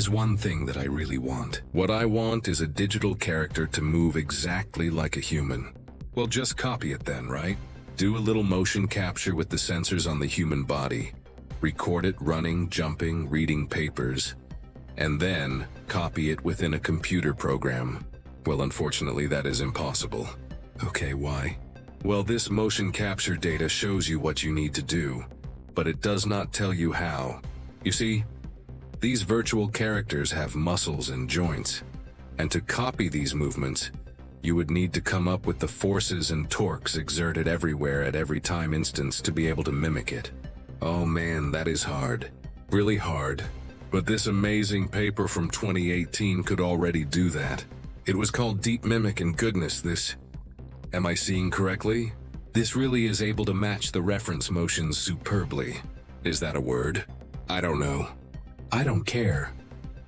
is one thing that I really want. What I want is a digital character to move exactly like a human. Well, just copy it then, right? Do a little motion capture with the sensors on the human body. Record it running, jumping, reading papers, and then copy it within a computer program. Well, unfortunately, that is impossible. Okay, why? Well, this motion capture data shows you what you need to do, but it does not tell you how. You see, these virtual characters have muscles and joints, and to copy these movements, you would need to come up with the forces and torques exerted everywhere at every time instance to be able to mimic it. Oh man, that is hard. Really hard. But this amazing paper from 2018 could already do that. It was called Deep Mimic, and goodness, this... Am I seeing correctly? This really is able to match the reference motions superbly. Is that a word? I don't know. I don't care.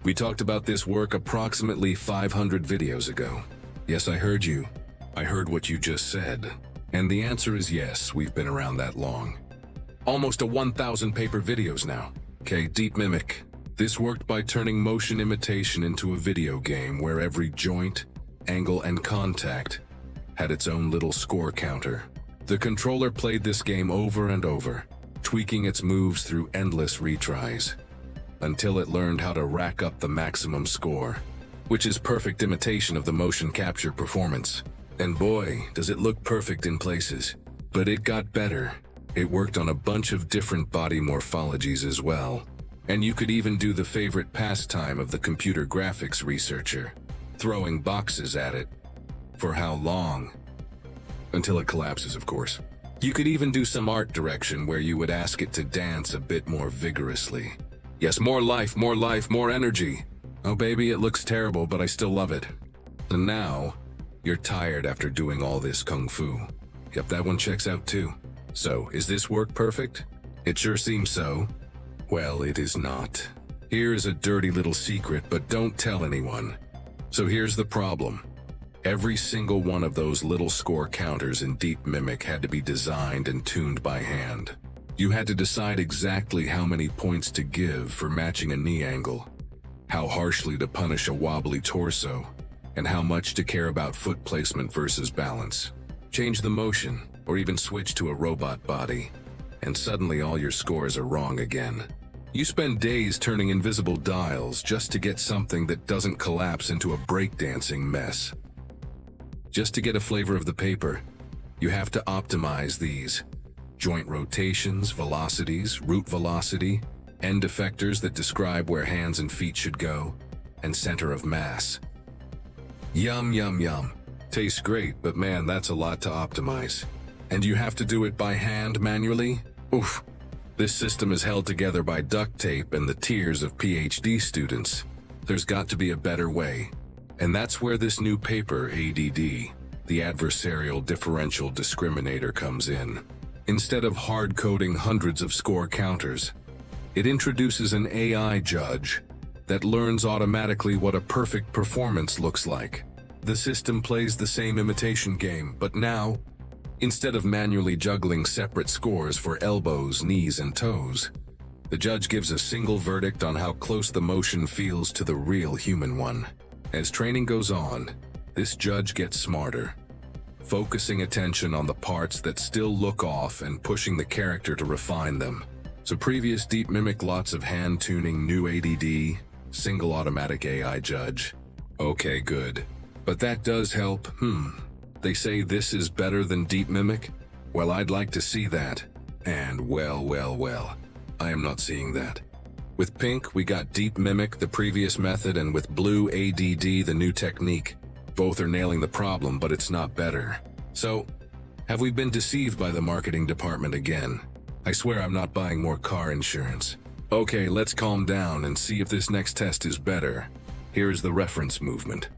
We talked about this work approximately 500 videos ago. Yes, I heard you. I heard what you just said. And the answer is yes, we've been around that long. Almost a 1,000 paper videos now. Okay, Deep Mimic. This worked by turning motion imitation into a video game where every joint, angle, and contact had its own little score counter. The controller played this game over and over, tweaking its moves through endless retries, until it learned how to rack up the maximum score, which is perfect imitation of the motion capture performance. And boy, does it look perfect in places. But it got better. It worked on a bunch of different body morphologies as well. And you could even do the favorite pastime of the computer graphics researcher, throwing boxes at it. For how long? Until it collapses, of course. You could even do some art direction where you would ask it to dance a bit more vigorously. Yes, more life, more energy. Oh baby, it looks terrible, but I still love it. And now, you're tired after doing all this kung fu. Yep, that one checks out too. So, is this work perfect? It sure seems so. Well, it is not. Here's a dirty little secret, but don't tell anyone. So here's the problem. Every single one of those little score counters in Deep Mimic had to be designed and tuned by hand. You had to decide exactly how many points to give for matching a knee angle, how harshly to punish a wobbly torso, and how much to care about foot placement versus balance. Change the motion, or even switch to a robot body, and suddenly all your scores are wrong again. You spend days turning invisible dials just to get something that doesn't collapse into a breakdancing mess. Just to get a flavor of the paper, you have to optimize these: joint rotations, velocities, root velocity, end effectors that describe where hands and feet should go, and center of mass. Yum, yum, yum. Tastes great, but man, that's a lot to optimize. And you have to do it by hand manually? Oof. This system is held together by duct tape and the tears of PhD students. There's got to be a better way. And that's where this new paper, ADD, the adversarial differential discriminator, comes in. Instead of hard-coding hundreds of score counters, it introduces an AI judge that learns automatically what a perfect performance looks like. The system plays the same imitation game, but now, instead of manually juggling separate scores for elbows, knees, and toes, the judge gives a single verdict on how close the motion feels to the real human one. As training goes on, this judge gets smarter, focusing attention on the parts that still look off and pushing the character to refine them. So previous Deep Mimic, lots of hand tuning, new ADD, single automatic AI judge. Okay, good. But that does help. They say this is better than Deep Mimic? Well, I'd like to see that. And well, I am not seeing that. With pink, we got Deep Mimic, the previous method, and with blue, ADD, the new technique. Both are nailing the problem, but it's not better. So, have we been deceived by the marketing department again? I swear I'm not buying more car insurance. Okay, let's calm down and see if this next test is better. Here is the reference movement.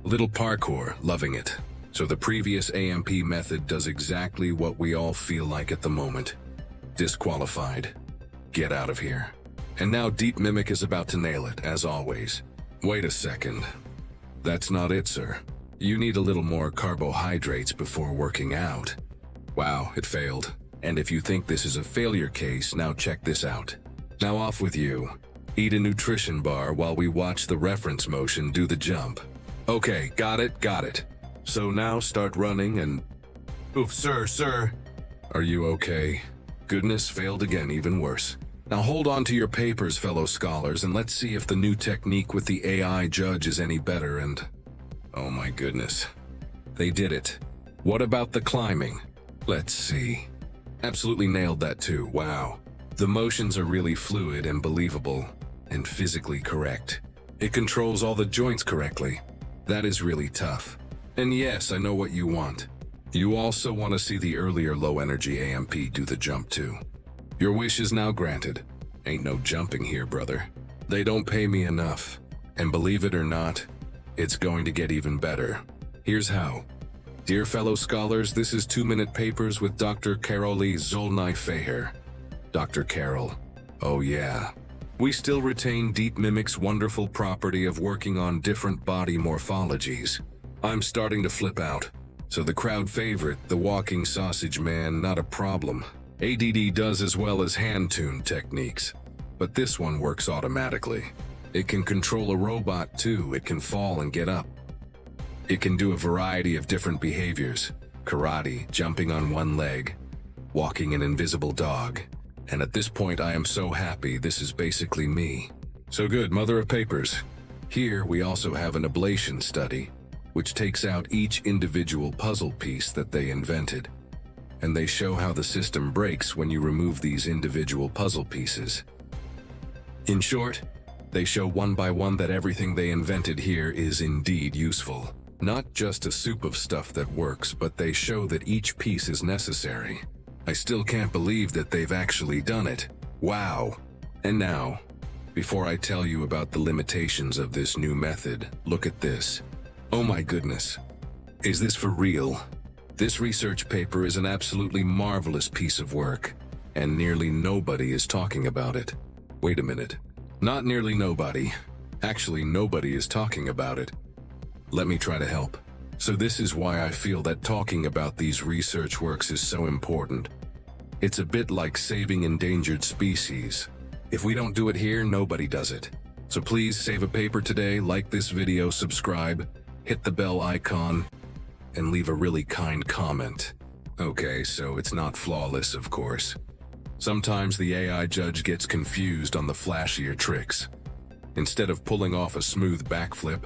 Little Parkour, loving it. So the previous AMP method does exactly what we all feel like at the moment. Disqualified. Get out of here. And now Deep Mimic is about to nail it, as always. Wait a second. That's not it, sir. You need a little more carbohydrates before working out. Wow, it failed. And if you think this is a failure case, now check this out. Now off with you. Eat a nutrition bar while we watch the reference motion do the jump. Okay, got it. So now start running and... Oof, sir. Are you okay? Goodness, failed again, even worse. Now hold on to your papers, fellow scholars, and let's see if the new technique with the AI judge is any better and... Oh my goodness. They did it. What about the climbing? Let's see. Absolutely nailed that too, wow. The motions are really fluid and believable, and physically correct. It controls all the joints correctly. That is really tough. And yes, I know what you want. You also want to see the earlier low-energy AMP do the jump too. Your wish is now granted. Ain't no jumping here, brother. They don't pay me enough. And believe it or not, it's going to get even better. Here's how. Dear fellow scholars, this is 2-minute papers with Dr. Karoli Zolnai-Feher. Dr. Carol. Oh yeah. We still retain Deep Mimic's wonderful property of working on different body morphologies. I'm starting to flip out. So the crowd favorite, the walking sausage man, not a problem. ADD does as well as hand-tuned techniques. But this one works automatically. It can control a robot too. It can fall and get up. It can do a variety of different behaviors. Karate, jumping on one leg, walking an invisible dog. And at this point I am so happy this is basically me. So good, mother of papers. Here we also have an ablation study, which takes out each individual puzzle piece that they invented. And they show how the system breaks when you remove these individual puzzle pieces. In short, they show one by one that everything they invented here is indeed useful. Not just a soup of stuff that works, but they show that each piece is necessary. I still can't believe that they've actually done it. Wow. And now, before I tell you about the limitations of this new method, look at this. Oh my goodness. Is this for real? This research paper is an absolutely marvelous piece of work, and nearly nobody is talking about it. Wait a minute. Not nearly nobody. Actually, nobody is talking about it. Let me try to help. So this is why I feel that talking about these research works is so important. It's a bit like saving endangered species. If we don't do it here, nobody does it. So please save a paper today, like this video, subscribe, hit the bell icon, and leave a really kind comment. Okay, so it's not flawless, of course. Sometimes the AI judge gets confused on the flashier tricks. Instead of pulling off a smooth backflip,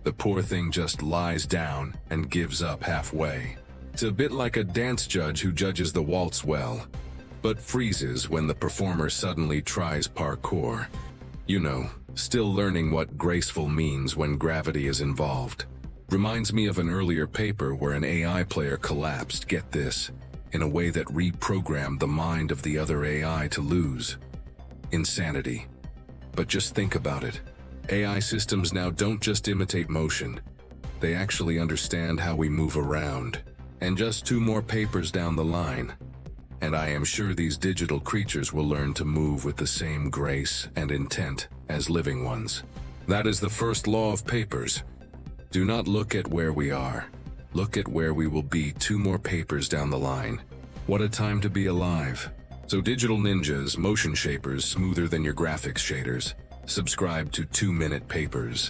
the poor thing just lies down and gives up halfway. It's a bit like a dance judge who judges the waltz well, but freezes when the performer suddenly tries parkour. You know, still learning what graceful means when gravity is involved. Reminds me of an earlier paper where an AI player collapsed, get this, in a way that reprogrammed the mind of the other AI to lose. Insanity. But just think about it. AI systems now don't just imitate motion. They actually understand how we move around. And just 2 more papers down the line, and I am sure these digital creatures will learn to move with the same grace and intent as living ones. That is the first law of papers. Do not look at where we are. Look at where we will be 2 more papers down the line. What a time to be alive. So digital ninjas, motion shapers smoother than your graphics shaders. Subscribe to 2-minute papers.